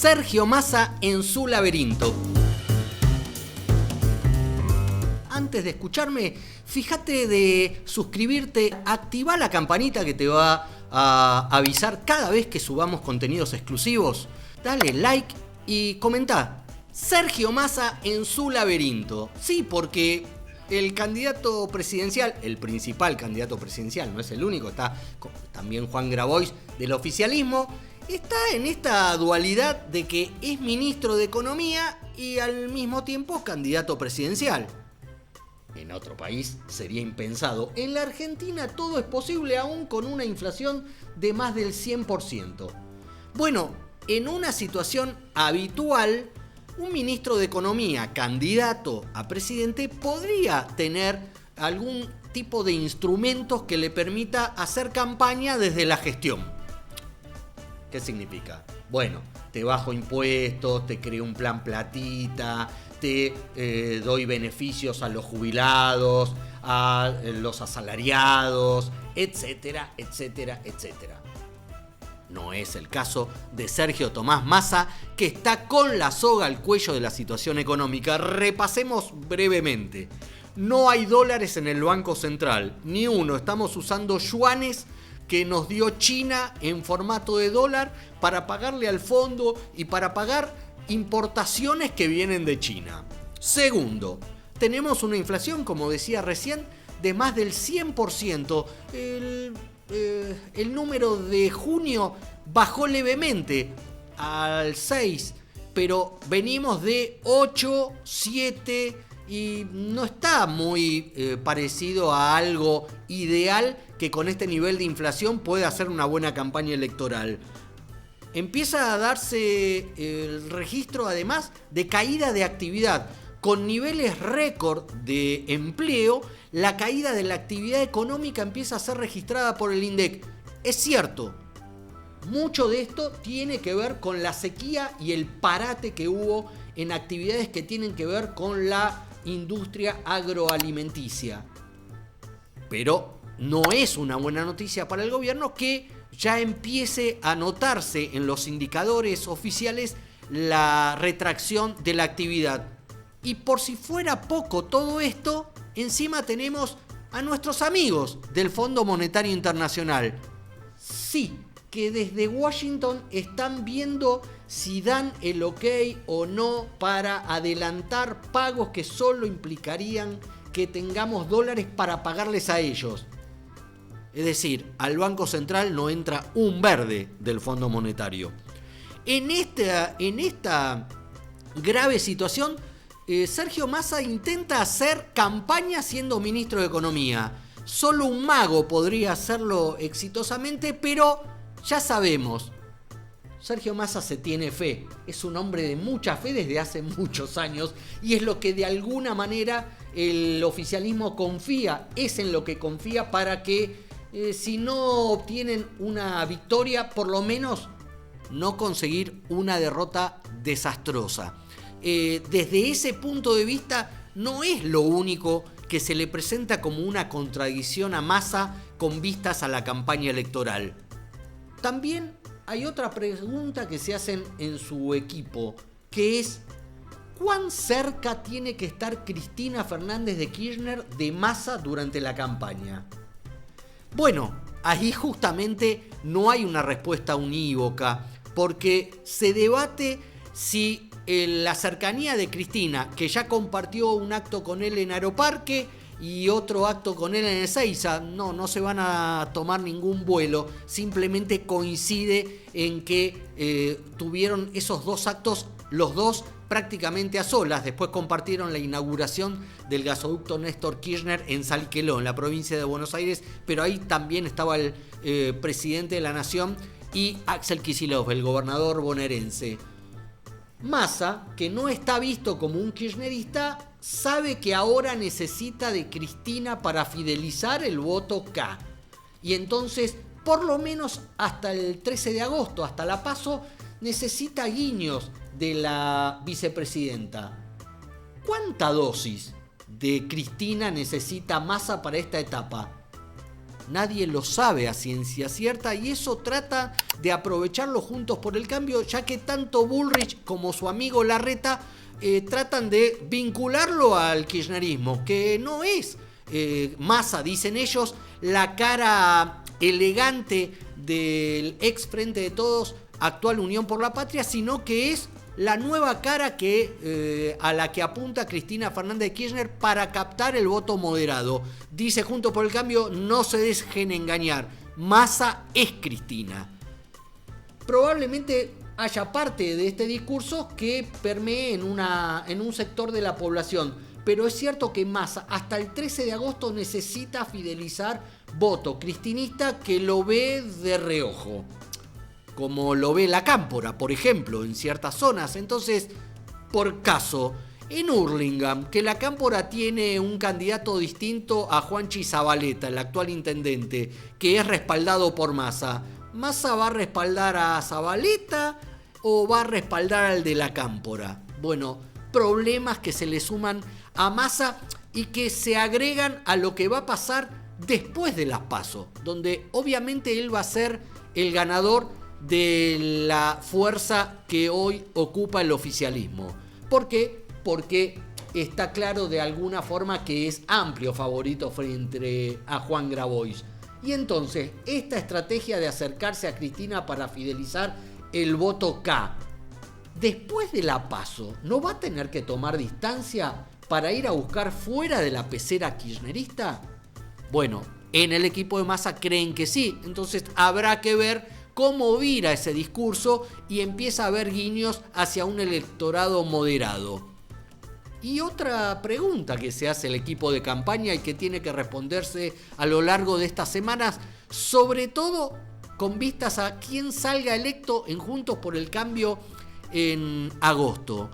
Sergio Massa en su laberinto. Antes de escucharme, fíjate de suscribirte, activa la campanita que te va a avisar cada vez que subamos contenidos exclusivos. Dale like y comenta. Sergio Massa en su laberinto. Sí, porque el candidato presidencial, el principal candidato presidencial, no es el único, está también Juan Grabois del oficialismo, está en esta dualidad de que es ministro de Economía y al mismo tiempo candidato presidencial. En otro país sería impensado. En la Argentina todo es posible aún con una inflación de más del 100%. Bueno, en una situación habitual, un ministro de Economía, candidato a presidente, podría tener algún tipo de instrumentos que le permita hacer campaña desde la gestión. ¿Qué significa? Bueno, te bajo impuestos, te creo un plan platita, te doy beneficios a los jubilados, a los asalariados, etcétera, etcétera, etcétera. No es el caso de Sergio Tomás Massa, que está con la soga al cuello de la situación económica. Repasemos brevemente. No hay dólares en el Banco Central, ni uno. Estamos usando yuanes que nos dio China en formato de dólar para pagarle al fondo y para pagar importaciones que vienen de China. Segundo, tenemos una inflación, como decía recién, de más del 100%. El número de junio bajó levemente al 6, pero venimos de 8, 7 y no está muy parecido a algo ideal que con este nivel de inflación pueda hacer una buena campaña electoral. Empieza a darse el registro además de caída de actividad. Con niveles récord de empleo, la caída de la actividad económica empieza a ser registrada por el INDEC. Es cierto, mucho de esto tiene que ver con la sequía y el parate que hubo en actividades que tienen que ver con la industria agroalimenticia. Pero no es una buena noticia para el gobierno que ya empiece a notarse en los indicadores oficiales la retracción de la actividad. Y por si fuera poco todo esto, encima tenemos a nuestros amigos del Fondo Monetario Internacional. Sí, que desde Washington están viendo si dan el ok o no para adelantar pagos que solo implicarían que tengamos dólares para pagarles a ellos. Es decir, al Banco Central no entra un verde del Fondo Monetario. En esta grave situación, Sergio Massa intenta hacer campaña siendo ministro de Economía. Solo un mago podría hacerlo exitosamente, pero ya sabemos, Sergio Massa se tiene fe. Es un hombre de mucha fe desde hace muchos años y es lo que de alguna manera el oficialismo confía, es en lo que confía para que si no obtienen una victoria, por lo menos no conseguir una derrota desastrosa. Desde ese punto de vista, no es lo único que se le presenta como una contradicción a Massa con vistas a la campaña electoral. También hay otra pregunta que se hacen en su equipo, que es: ¿cuán cerca tiene que estar Cristina Fernández de Kirchner de Massa durante la campaña? Bueno, ahí justamente no hay una respuesta unívoca, porque se debate si la cercanía de Cristina, que ya compartió un acto con él en Aeroparque y otro acto con él en Ezeiza, no se van a tomar ningún vuelo, simplemente coincide en que tuvieron esos dos actos los dos prácticamente a solas. Después compartieron la inauguración del gasoducto Néstor Kirchner en Salqueló, en la provincia de Buenos Aires, pero ahí también estaba el presidente de la Nación y Axel Kicillof, el gobernador bonaerense. Massa, que no está visto como un kirchnerista, sabe que ahora necesita de Cristina para fidelizar el voto K. Y entonces, por lo menos hasta el 13 de agosto, hasta la PASO, necesita guiños de la vicepresidenta. ¿Cuánta dosis de Cristina necesita Massa para esta etapa? Nadie lo sabe a ciencia cierta y eso trata de aprovecharlo Juntos por el Cambio, ya que tanto Bullrich como su amigo Larreta tratan de vincularlo al kirchnerismo, que no es Massa, dicen ellos, la cara elegante del ex Frente de Todos, actual Unión por la Patria, sino que es la nueva cara a la que apunta Cristina Fernández de Kirchner para captar el voto moderado. Dice Juntos por el Cambio, no se dejen engañar, Massa es Cristina. Probablemente haya parte de este discurso que permee en un sector de la población, pero es cierto que Massa hasta el 13 de agosto necesita fidelizar voto cristinista que lo ve de reojo, como lo ve la Cámpora, por ejemplo, en ciertas zonas. Entonces, por caso, en Hurlingham, que la Cámpora tiene un candidato distinto a Juanchi Zabaleta, el actual intendente, que es respaldado por Massa, ¿Massa va a respaldar a Zabaleta o va a respaldar al de la Cámpora? Bueno, problemas que se le suman a Massa y que se agregan a lo que va a pasar después de las PASO, donde obviamente él va a ser el ganador de la fuerza que hoy ocupa el oficialismo. ¿Por qué? Porque está claro de alguna forma que es amplio favorito frente a Juan Grabois. Y entonces, esta estrategia de acercarse a Cristina para fidelizar el voto K, después de la PASO, ¿no va a tener que tomar distancia para ir a buscar fuera de la pecera kirchnerista? Bueno, en el equipo de Massa creen que sí, entonces habrá que ver cómo vira ese discurso y empieza a haber guiños hacia un electorado moderado. Y otra pregunta que se hace el equipo de campaña y que tiene que responderse a lo largo de estas semanas, sobre todo con vistas a quién salga electo en Juntos por el Cambio en agosto.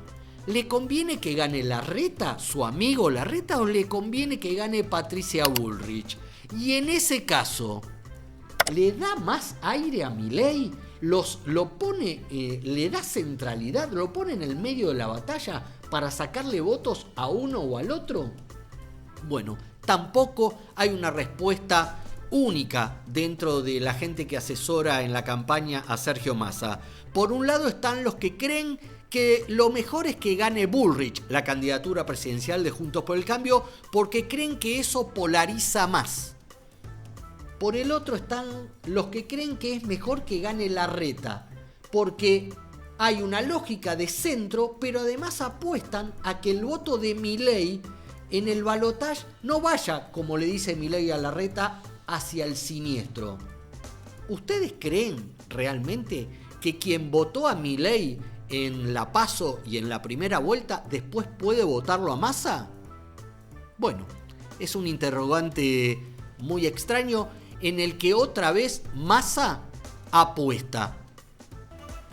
¿Le conviene que gane Larreta, su amigo Larreta, o le conviene que gane Patricia Bullrich? Y en ese caso, ¿le da más aire a Milei? ¿Lo pone, le da centralidad? ¿Lo pone en el medio de la batalla para sacarle votos a uno o al otro? Bueno, tampoco hay una respuesta única dentro de la gente que asesora en la campaña a Sergio Massa. Por un lado están los que creen que lo mejor es que gane Bullrich la candidatura presidencial de Juntos por el Cambio porque creen que eso polariza más. Por el otro están los que creen que es mejor que gane Larreta, porque hay una lógica de centro, pero además apuestan a que el voto de Milei en el balotaje no vaya, como le dice Milei a Larreta, hacia el siniestro. ¿Ustedes creen realmente que quien votó a Milei en la PASO y en la primera vuelta después puede votarlo a Massa? Bueno, es un interrogante muy extraño en el que otra vez Massa apuesta.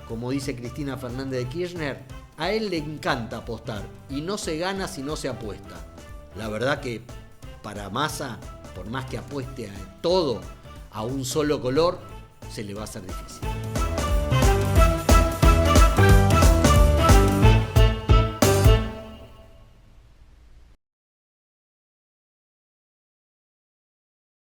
Como dice Cristina Fernández de Kirchner, a él le encanta apostar y no se gana si no se apuesta. La verdad que para Massa, por más que apueste a todo, a un solo color, se le va a hacer difícil.